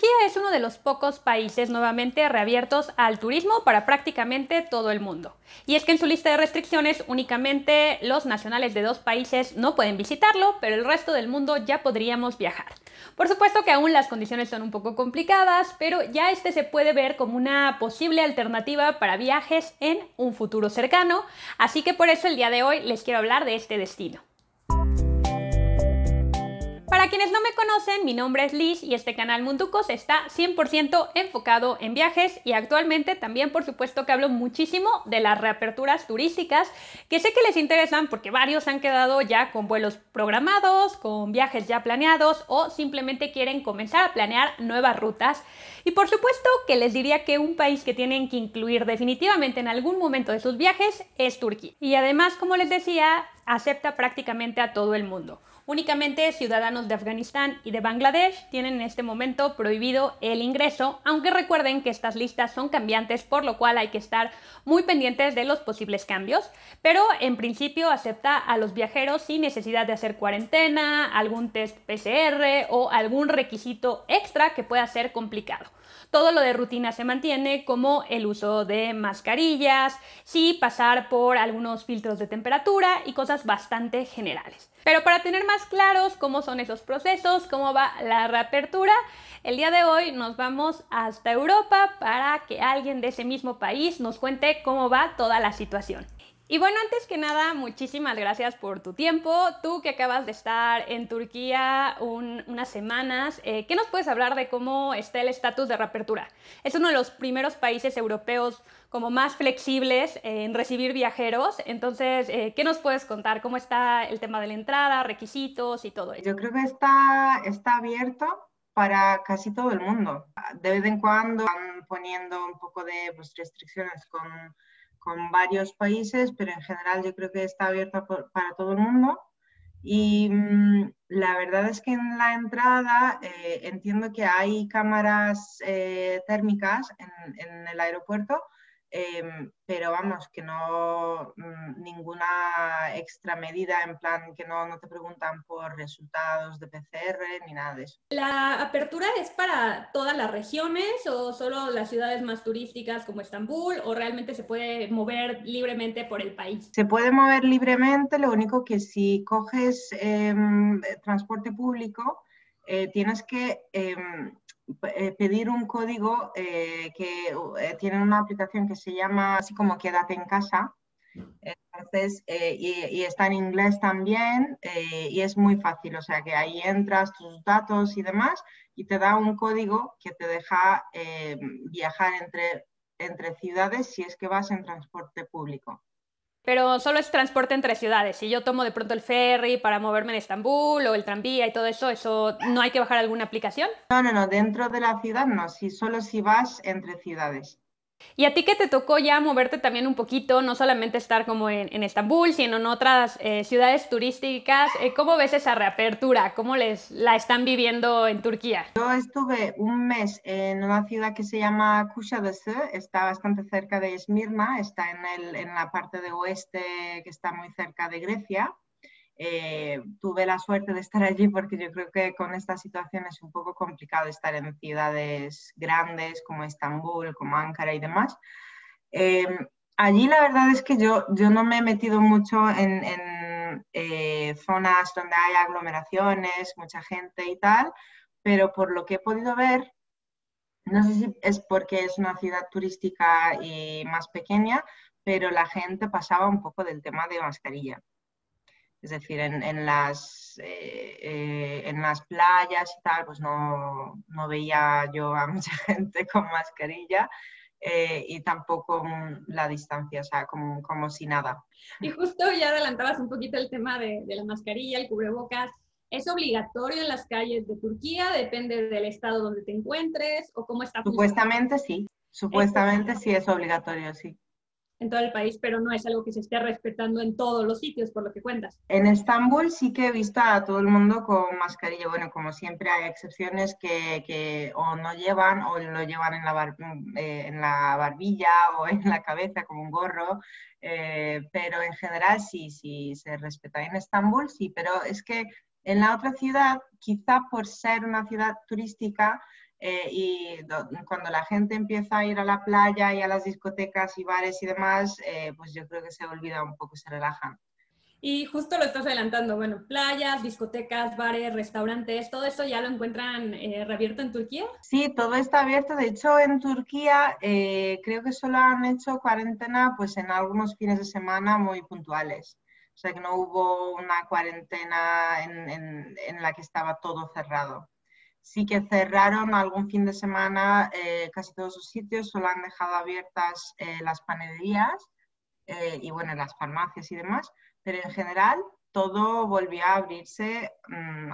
Turquía es uno de los pocos países nuevamente reabiertos al turismo para prácticamente todo el mundo. Y es que en su lista de restricciones únicamente los nacionales de dos países no pueden visitarlo, pero el resto del mundo ya podríamos viajar. Por supuesto que aún las condiciones son un poco complicadas, pero ya este se puede ver como una posible alternativa para viajes en un futuro cercano, así que por eso el día de hoy les quiero hablar de este destino. Para quienes no me conocen, mi nombre es Liz y este canal Munducos está 100% enfocado en viajes y actualmente también por supuesto que hablo muchísimo de las reaperturas turísticas que sé que les interesan porque varios han quedado ya con vuelos programados, con viajes ya planeados o simplemente quieren comenzar a planear nuevas rutas. Y por supuesto que les diría que un país que tienen que incluir definitivamente en algún momento de sus viajes es Turquía. Y además, como les decía, acepta prácticamente a todo el mundo. Únicamente ciudadanos de Afganistán y de Bangladesh tienen en este momento prohibido el ingreso, aunque recuerden que estas listas son cambiantes, por lo cual hay que estar muy pendientes de los posibles cambios, pero en principio acepta a los viajeros sin necesidad de hacer cuarentena, algún test PCR o algún requisito extra que pueda ser complicado. Todo lo de rutina se mantiene, como el uso de mascarillas, sí pasar por algunos filtros de temperatura y cosas bastante generales. Pero para tener más claros cómo son esos procesos, cómo va la reapertura, el día de hoy nos vamos hasta Europa para que alguien de ese mismo país nos cuente cómo va toda la situación. Y bueno, antes que nada, muchísimas gracias por tu tiempo. Tú que acabas de estar en Turquía unas semanas, ¿qué nos puedes hablar de cómo está el estatus de reapertura? Es uno de los primeros países europeos como más flexibles en recibir viajeros. Entonces, ¿qué nos puedes contar? ¿Cómo está el tema de la entrada, requisitos y todo eso? Yo creo que está abierto para casi todo el mundo. De vez en cuando van poniendo un poco de restricciones con varios países, pero en general yo creo que está abierto para todo el mundo. Y la verdad es que en la entrada entiendo que hay cámaras térmicas en el aeropuerto, pero vamos, que no ninguna extra medida, en plan que no te preguntan por resultados de PCR ni nada de eso. ¿La apertura es para todas las regiones o solo las ciudades más turísticas como Estambul o realmente se puede mover libremente por el país? Se puede mover libremente, lo único que si coges transporte público, tienes que pedir un código que tiene una aplicación que se llama así como Quédate en casa. Entonces, y está en inglés también y es muy fácil, o sea que ahí entras tus datos y demás y te da un código que te deja viajar entre ciudades si es que vas en transporte público. Pero solo es transporte entre ciudades. Si yo tomo de pronto el ferry para moverme en Estambul o el tranvía y todo eso, ¿eso no hay que bajar alguna aplicación? No, dentro de la ciudad no, solo si vas entre ciudades. Y a ti que te tocó ya moverte también un poquito, no solamente estar como en Estambul, sino en otras ciudades turísticas, ¿cómo ves esa reapertura? ¿Cómo la están viviendo en Turquía? Yo estuve un mes en una ciudad que se llama Kuşadası, está bastante cerca de Esmirna, está en la parte de oeste que está muy cerca de Grecia. Tuve la suerte de estar allí porque yo creo que con esta situación es un poco complicado estar en ciudades grandes como Estambul, como Ankara y demás. Eh, Allí la verdad es que yo no me he metido mucho en zonas donde hay aglomeraciones, mucha gente y tal, pero por lo que he podido ver, no sé si es porque es una ciudad turística y más pequeña, pero la gente pasaba un poco del tema de mascarilla. Es decir, en las playas y tal, pues no veía yo a mucha gente con mascarilla y tampoco la distancia, o sea, como si nada. Y justo ya adelantabas un poquito el tema de la mascarilla, el cubrebocas. ¿Es obligatorio en las calles de Turquía? ¿Depende del estado donde te encuentres o cómo está funcionando? Supuestamente sí es obligatorio, sí. En todo el país, pero no es algo que se esté respetando en todos los sitios, por lo que cuentas. En Estambul sí que he visto a todo el mundo con mascarilla. Bueno, como siempre hay excepciones que o no llevan o lo llevan en la barbilla o en la cabeza como un gorro, pero en general sí se respeta. En Estambul sí, pero es que en la otra ciudad, quizá por ser una ciudad turística, Cuando la gente empieza a ir a la playa y a las discotecas y bares y demás, pues yo creo que se olvida un poco, se relajan. Y justo lo estás adelantando, bueno, playas, discotecas, bares, restaurantes, ¿todo eso ya lo encuentran reabierto en Turquía? Sí, todo está abierto. De hecho, en Turquía creo que solo han hecho cuarentena pues en algunos fines de semana muy puntuales. O sea que no hubo una cuarentena en la que estaba todo cerrado. Sí que cerraron algún fin de semana casi todos los sitios, solo han dejado abiertas las panaderías y bueno, las farmacias y demás, pero en general todo volvió a abrirse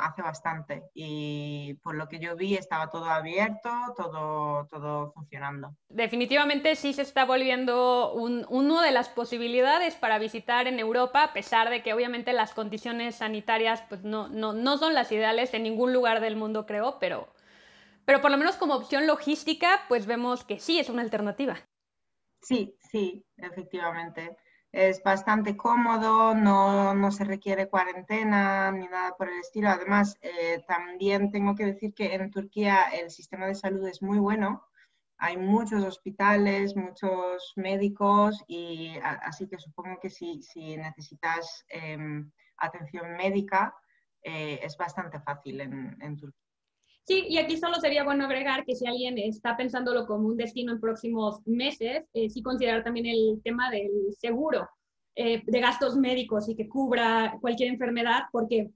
hace bastante y por lo que yo vi estaba todo abierto, todo funcionando. Definitivamente sí se está volviendo uno de las posibilidades para visitar en Europa, a pesar de que obviamente las condiciones sanitarias pues no son las ideales en ningún lugar del mundo, creo, pero por lo menos como opción logística, pues vemos que sí es una alternativa. Sí, sí, efectivamente. Es bastante cómodo, no se requiere cuarentena ni nada por el estilo. Además, también tengo que decir que en Turquía el sistema de salud es muy bueno. Hay muchos hospitales, muchos médicos y así que supongo que si necesitas atención médica, es bastante fácil en Turquía. Sí, y aquí solo sería bueno agregar que si alguien está pensándolo como un destino en próximos meses, sí considerar también el tema del seguro de gastos médicos y que cubra cualquier enfermedad, porque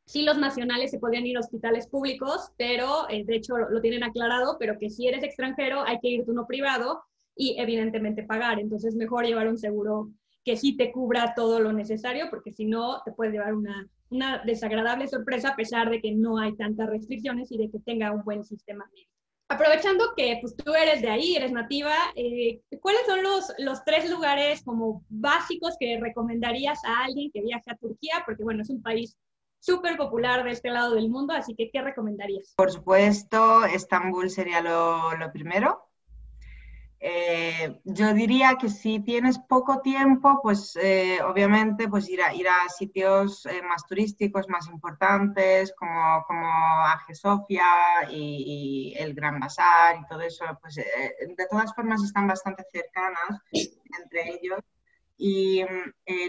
sí los nacionales se podrían ir a hospitales públicos, pero de hecho lo tienen aclarado, pero que si eres extranjero hay que irte uno privado y evidentemente pagar. Entonces mejor llevar un seguro que sí te cubra todo lo necesario, porque si no te puedes llevar una desagradable sorpresa a pesar de que no hay tantas restricciones y de que tenga un buen sistema médico. Aprovechando que pues, tú eres de ahí, eres nativa, ¿cuáles son los tres lugares como básicos que recomendarías a alguien que viaje a Turquía? Porque bueno, es un país súper popular de este lado del mundo, así que ¿qué recomendarías? Por supuesto, Estambul sería lo primero. Yo diría que si tienes poco tiempo, pues obviamente pues ir a sitios más turísticos, más importantes, como Hagia Sofia y el Gran Bazar y todo eso, pues de todas formas están bastante cercanas entre ellos. Y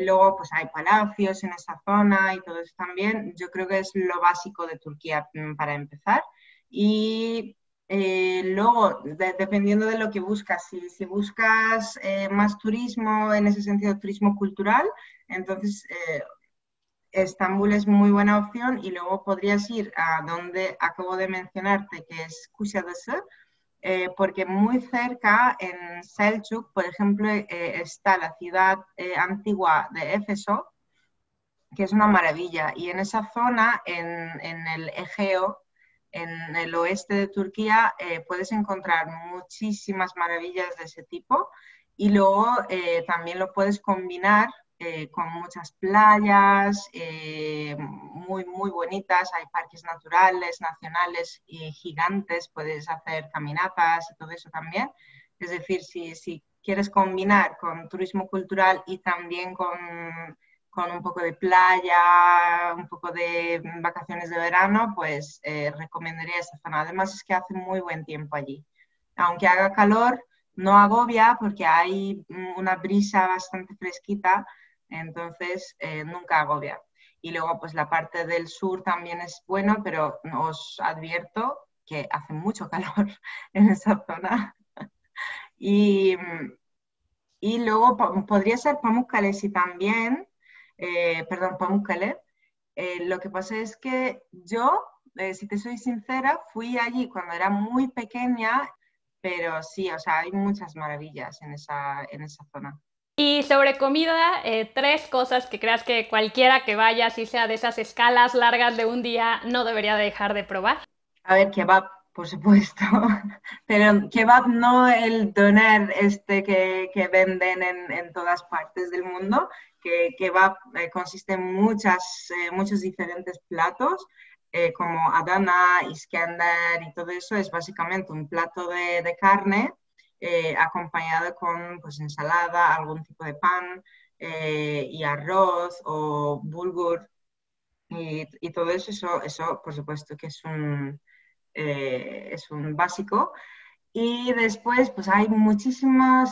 luego pues hay palacios en esa zona y todo eso también. Yo creo que es lo básico de Turquía para empezar. Y luego, dependiendo de lo que buscas, si buscas más turismo, en ese sentido, turismo cultural, entonces Estambul es muy buena opción y luego podrías ir a donde acabo de mencionarte, que es Kuşadası, porque muy cerca, en Selçuk, por ejemplo, está la ciudad antigua de Éfeso, que es una maravilla. Y en esa zona, en el Egeo, en el oeste de Turquía, puedes encontrar muchísimas maravillas de ese tipo. Y luego también lo puedes combinar con muchas playas muy bonitas. Hay parques naturales, nacionales y gigantes. Puedes hacer caminatas y todo eso también. Es decir, si quieres combinar con turismo cultural y también con un poco de playa, un poco de vacaciones de verano, pues recomendaría esta zona. Además es que hace muy buen tiempo allí. Aunque haga calor, no agobia porque hay una brisa bastante fresquita, entonces nunca agobia. Y luego pues la parte del sur también es bueno, pero os advierto que hace mucho calor en esa zona. Y, y luego podría ser Pamukkale si también, perdón, Pamukkale. Lo que pasa es que yo, si te soy sincera, fui allí cuando era muy pequeña, pero sí, o sea, hay muchas maravillas en esa zona. Y sobre comida, tres cosas que creas que cualquiera que vaya, si sea de esas escalas largas de un día, no debería dejar de probar. A ver, kebab, por supuesto, pero kebab no el doner este que venden en todas partes del mundo, que kebab consiste en muchos diferentes platos, como Adana, Iskandar y todo eso, es básicamente un plato de carne acompañado con pues, ensalada, algún tipo de pan y arroz o bulgur y todo eso, por supuesto que es es un básico. Y después, pues hay muchísimos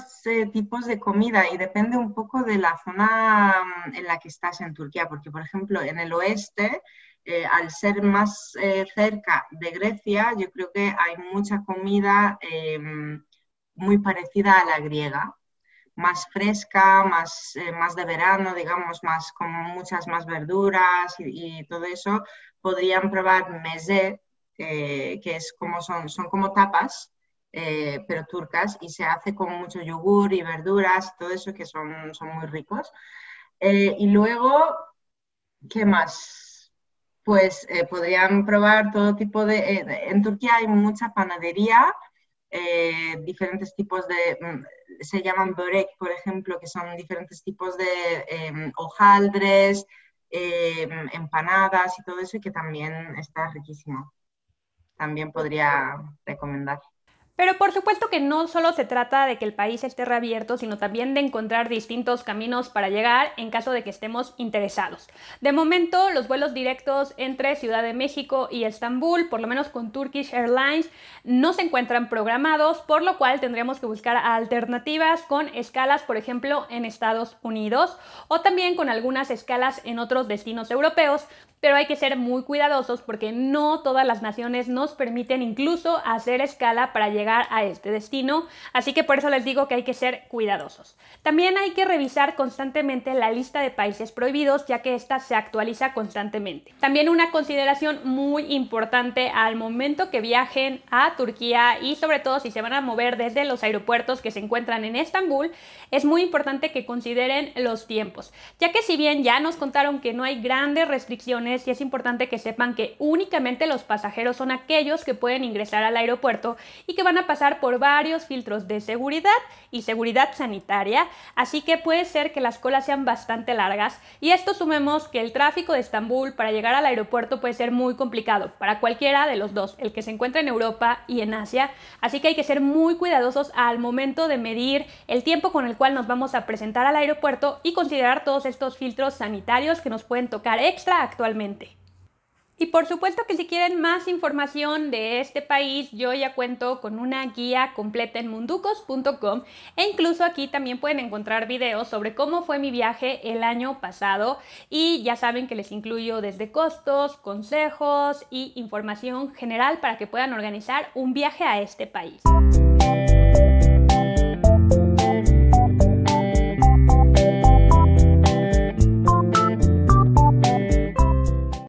tipos de comida y depende un poco de la zona en la que estás en Turquía, porque por ejemplo en el oeste, al ser más cerca de Grecia, yo creo que hay mucha comida muy parecida a la griega, más fresca, más de verano, digamos, más, con muchas más verduras y todo eso. Podrían probar meze, que es como son como tapas, pero turcas, y se hace con mucho yogur y verduras y todo eso, que son muy ricos. Y luego, ¿qué más? Pues podrían probar todo tipo en Turquía hay mucha panadería, diferentes tipos se llaman börek, por ejemplo, que son diferentes tipos de hojaldres, empanadas y todo eso, y que también está riquísimo. También podría recomendar. Pero por supuesto que no solo se trata de que el país esté reabierto, sino también de encontrar distintos caminos para llegar en caso de que estemos interesados. De momento, los vuelos directos entre Ciudad de México y Estambul, por lo menos con Turkish Airlines, no se encuentran programados, por lo cual tendríamos que buscar alternativas con escalas, por ejemplo, en Estados Unidos, o también con algunas escalas en otros destinos europeos, pero hay que ser muy cuidadosos porque no todas las naciones nos permiten incluso hacer escala para llegar a este destino, así que por eso les digo que hay que ser cuidadosos. También hay que revisar constantemente la lista de países prohibidos, ya que esta se actualiza constantemente. También una consideración muy importante al momento que viajen a Turquía, y sobre todo si se van a mover desde los aeropuertos que se encuentran en Estambul, es muy importante que consideren los tiempos, ya que si bien ya nos contaron que no hay grandes restricciones, y es importante que sepan que únicamente los pasajeros son aquellos que pueden ingresar al aeropuerto y que van a pasar por varios filtros de seguridad y seguridad sanitaria, así que puede ser que las colas sean bastante largas, y esto sumemos que el tráfico de Estambul para llegar al aeropuerto puede ser muy complicado para cualquiera de los dos, el que se encuentra en Europa y en Asia, así que hay que ser muy cuidadosos al momento de medir el tiempo con el cual nos vamos a presentar al aeropuerto y considerar todos estos filtros sanitarios que nos pueden tocar extra actualmente. Y por supuesto que si quieren más información de este país, yo ya cuento con una guía completa en munducos.com, e incluso aquí también pueden encontrar videos sobre cómo fue mi viaje el año pasado, y ya saben que les incluyo desde costos, consejos y información general para que puedan organizar un viaje a este país.